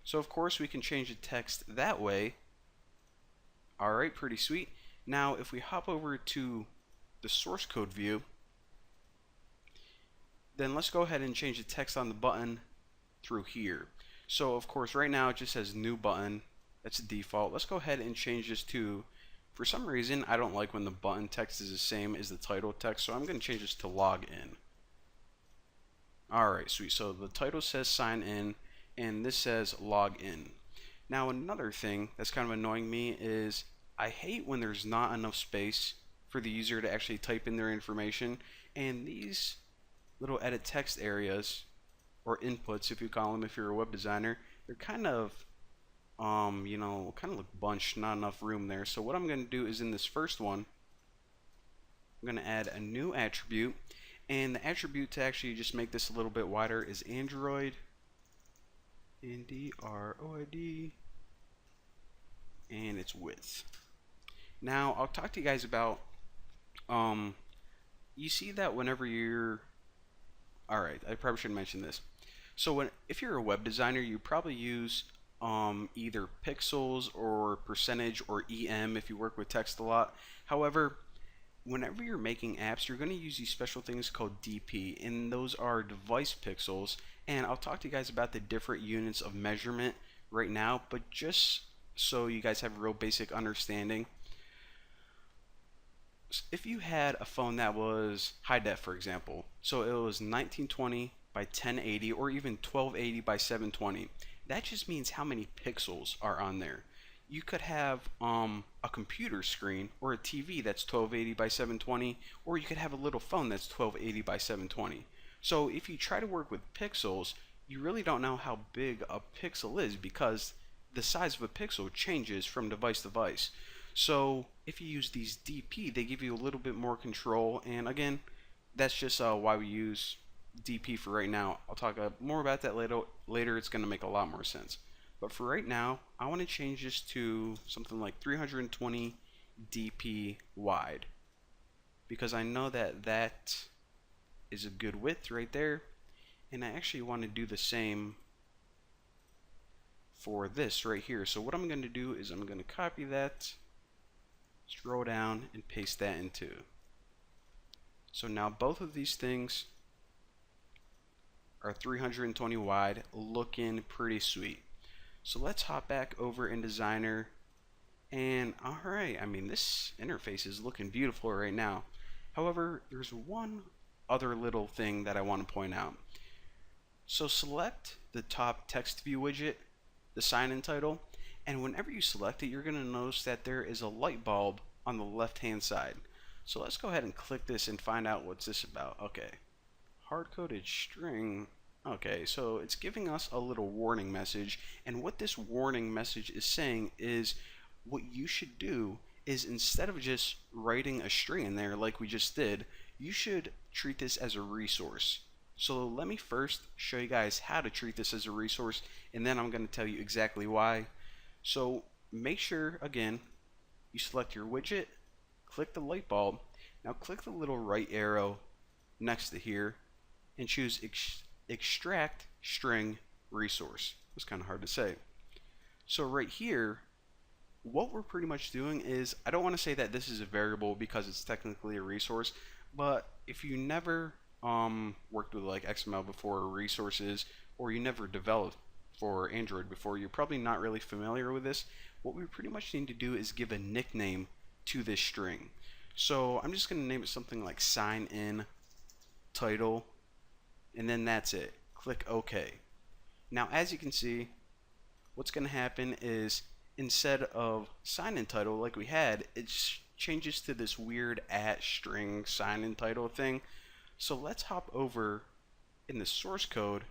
So of course we can change the text that way. Alright, pretty sweet. Now if we hop over to the source code view, then let's go ahead and change the text on the button through here. So of course right now it just says new button. That's the default. Let's go ahead and change this to, for some reason I don't like when the button text is the same as the title text, so I'm going to change this to login. Alright, sweet. So the title says sign in and this says log in. Now another thing that's kind of annoying me is I hate when there's not enough space for the user to actually type in their information, and these little edit text areas, or inputs if you call them if you're a web designer, they're kind of kind of look bunched, not enough room there. So what I'm going to do is in this first one, I'm going to add a new attribute, and the attribute to actually just make this a little bit wider is Android, Android, and its width. Now I'll talk to you guys about you see that whenever you're alright, I probably should mention this. So if you're a web designer, you probably use either pixels or percentage or EM if you work with text a lot. However, whenever you're making apps, you're going to use these special things called DP, and those are device pixels. And I'll talk to you guys about the different units of measurement right now, but just so you guys have a real basic understanding, if you had a phone that was high def, for example, so it was 1920 by 1080 or even 1280 by 720, that just means how many pixels are on there. You could have a computer screen or a TV that's 1280 by 720, or you could have a little phone that's 1280 by 720. So if you try to work with pixels, you really don't know how big a pixel is because the size of a pixel changes from device to device. So if you use these DP, they give you a little bit more control, and again, that's just why we use DP for right now. I'll talk more about that later. It's going to make a lot more sense. But for right now, I want to change this to something like 320 DP wide, because I know that that is a good width right there, and I actually want to do the same for this right here. So what I'm going to do is I'm going to copy that, scroll down, and paste that into. So now both of these things are 320 wide, looking pretty sweet. So let's hop back over in Designer, and alright, I mean this interface is looking beautiful right now. However, there's one other little thing that I want to point out. So select the top text view widget, the sign-in title, and whenever you select it, you're going to notice that there is a light bulb on the left hand side. So let's go ahead and click this and find out what's this about. Okay, hard-coded string. Okay, so it's giving us a little warning message, and what this warning message is saying is what you should do is, instead of just writing a string in there like we just did, you should treat this as a resource. So let me first show you guys how to treat this as a resource, and then I'm going to tell you exactly why. So make sure, again, you select your widget, click the light bulb, now click the little right arrow next to here and choose extract string resource. It was kind of hard to say. So right here, what we're pretty much doing is, I don't want to say that this is a variable because it's technically a resource, but if you never worked with like XML before, or resources, or you never developed for Android before, you're probably not really familiar with this. What we pretty much need to do is give a nickname to this string. So I'm just going to name it something like sign in title, and then that's it. Click OK. Now as you can see, what's going to happen is, instead of sign in title like we had, it changes to this weird @string sign in title thing. So let's hop over in the source code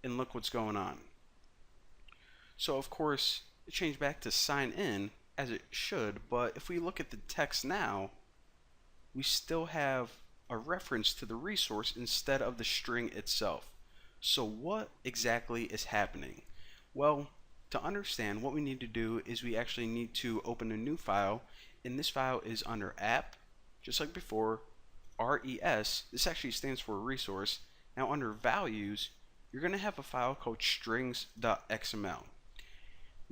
and look what's going on. So of course it changed back to sign in as it should, but if we look at the text now, we still have a reference to the resource instead of the string itself. So what exactly is happening? Well, to understand, what we need to do is we actually need to open a new file, and this file is under app, just like before, res. This actually stands for resource. Now under values, you're going to have a file called strings.xml.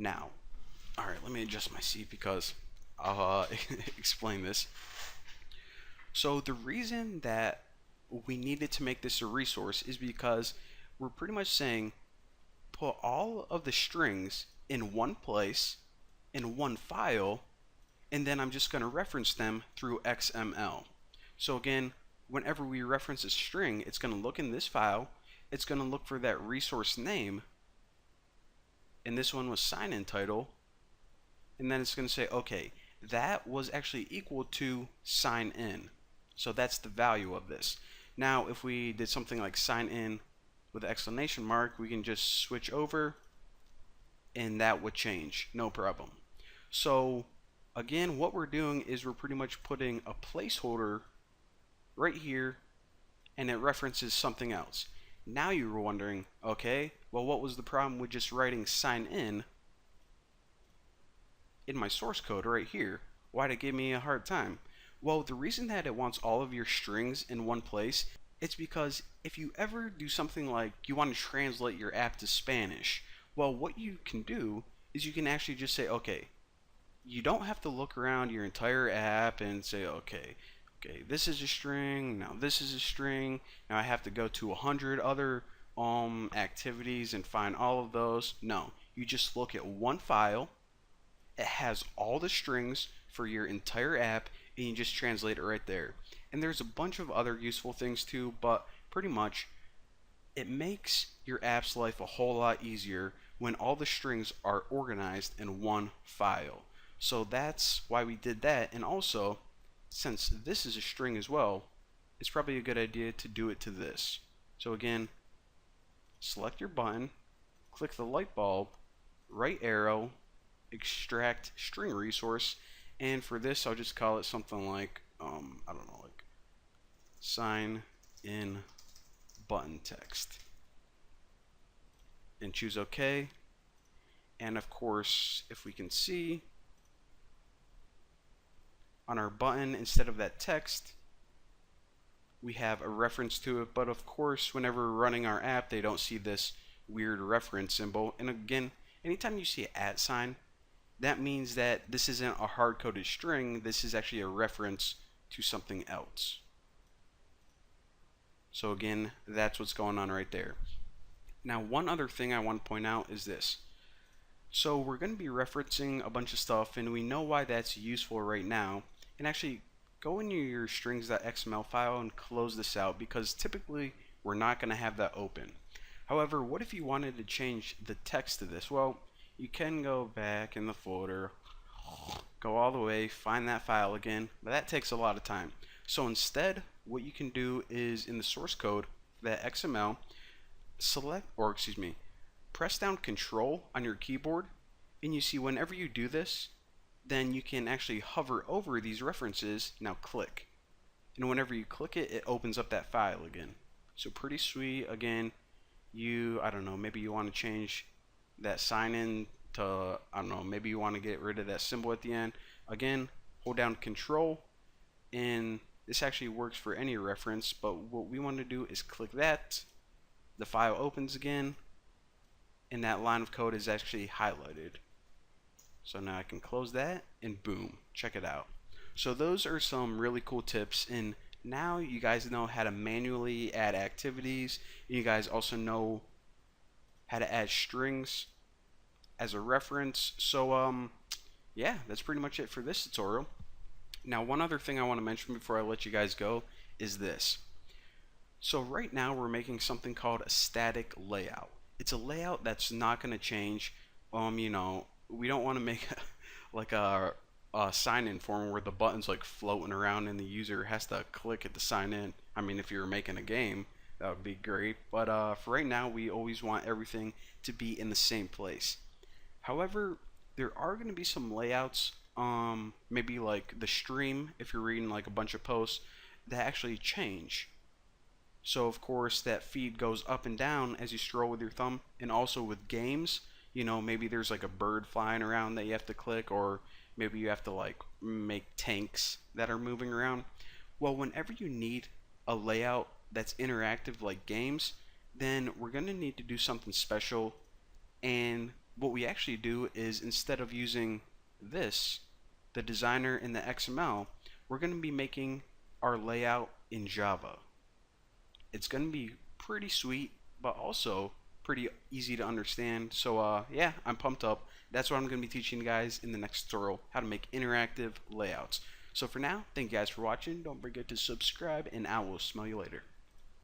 Now, all right, let me adjust my seat because I'll explain this. So the reason that we needed to make this a resource is because we're pretty much saying put all of the strings in one place, in one file, and then I'm just going to reference them through XML. So again, whenever we reference a string, it's going to look in this file, it's going to look for that resource name, and this one was sign in title, and then it's going to say, okay, that was actually equal to sign in. So that's the value of this. Now, if we did something like sign in with an exclamation mark, we can just switch over and that would change, no problem. So again, what we're doing is we're pretty much putting a placeholder right here and it references something else. Now you were wondering, okay, well, what was the problem with just writing sign in my source code right here? Why'd it give me a hard time? Well, the reason that it wants all of your strings in one place, it's because if you ever do something like you want to translate your app to Spanish, well, what you can do is you can actually just say, okay, you don't have to look around your entire app and say, okay, this is a string, now this is a string, now I have to go to 100 other activities and find all of those. No, you just look at one file. It has all the strings for your entire app, and you just translate it right there. And there's a bunch of other useful things too, but pretty much it makes your app's life a whole lot easier when all the strings are organized in one file. So that's why we did that. And also, since this is a string as well, it's probably a good idea to do it to this. So again, select your button, click the light bulb, right arrow, extract string resource, and for this I'll just call it something like I don't know, like sign in button text, and choose OK. And of course, if we can see on our button, instead of that text, we have a reference to it. But of course, whenever we're running our app, they don't see this weird reference symbol. And again, anytime you see an @ sign, that means that this isn't a hard-coded string. This is actually a reference to something else. So again, that's what's going on right there. Now, one other thing I want to point out is this. So we're going to be referencing a bunch of stuff, and we know why that's useful right now. And actually, go into your strings.xml file and close this out, because typically we're not going to have that open. However, what if you wanted to change the text to this? Well, you can go back in the folder, go all the way, find that file again, but that takes a lot of time. So instead, what you can do is in the source code, that XML, press down Control on your keyboard, and you see whenever you do this, then you can actually hover over these references. Now click, and whenever you click it, it opens up that file again. So pretty sweet. Again, I don't know, maybe you want to change that sign in to, I don't know, maybe you want to get rid of that symbol at the end. Again, hold down Control, and this actually works for any reference, but what we want to do is click that, the file opens again, and that line of code is actually highlighted. So now I can close that, and boom, check it out. So those are some really cool tips, and now you guys know how to manually add activities. You guys also know how to add strings as a reference. So yeah, that's pretty much it for this tutorial. Now, one other thing I want to mention before I let you guys go is this. So right now we're making something called a static layout. It's a layout that's not going to change. You know, we don't want to make like a sign-in form where the button's like floating around and the user has to click it to sign in. I mean, if you're making a game, that would be great. But for right now, we always want everything to be in the same place. However, there are going to be some layouts, maybe like the stream, if you're reading like a bunch of posts, that actually change. So of course that feed goes up and down as you scroll with your thumb, and also with games, you know, maybe there's like a bird flying around that you have to click, or maybe you have to like make tanks that are moving around. Well, whenever you need a layout that's interactive like games, then we're going to need to do something special, and what we actually do is, instead of using this, the designer in the XML, we're going to be making our layout in Java. It's going to be pretty sweet, but also pretty easy to understand. So yeah, I'm pumped up. That's what I'm going to be teaching you guys in the next tutorial, how to make interactive layouts. So for now, thank you guys for watching. Don't forget to subscribe, and I will smell you later.